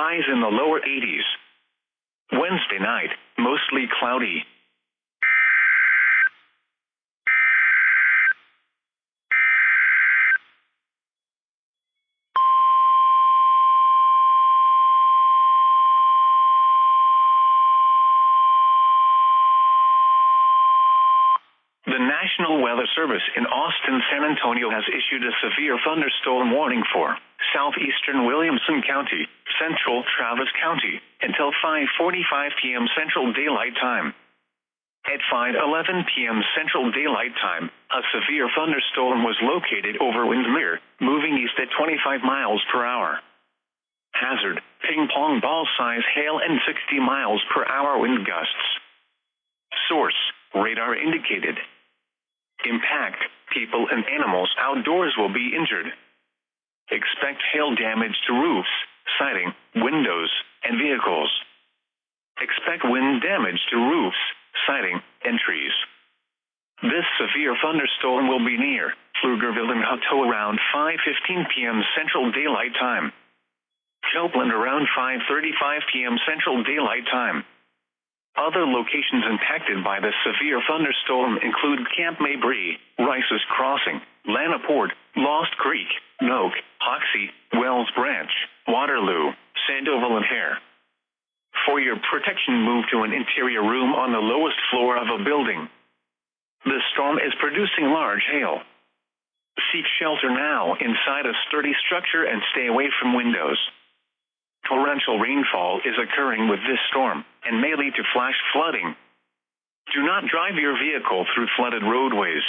highs in the lower 80s. Wednesday night, mostly cloudy. The National Weather Service in Austin, San Antonio has issued a severe thunderstorm warning for southeastern Williamson County, central Travis County, until 5:45 p.m. Central Daylight Time. At 5:11 p.m. Central Daylight Time, a severe thunderstorm was located over Windermere, moving east at 25 miles per hour. Hazard, ping-pong ball-size hail and 60 miles per hour wind gusts. Source, radar indicated. Impact, people and animals outdoors will be injured. Expect hail damage to roofs, siding, windows, and vehicles. Expect wind damage to roofs, siding, and trees. This severe thunderstorm will be near Pflugerville and Hutto around 5:15 p.m. Central Daylight Time. Copeland around 5:35 p.m. Central Daylight Time. Other locations impacted by the severe thunderstorm include Camp Mabry, Rice's Crossing, Lanaport, Lost Creek, Noak, Hoxie, Wells Branch, Waterloo, Sandoval and Hare. For your protection, move to an interior room on the lowest floor of a building. The storm is producing large hail. Seek shelter now inside a sturdy structure and stay away from windows. Torrential rainfall is occurring with this storm and may lead to flash flooding. Do not drive your vehicle through flooded roadways.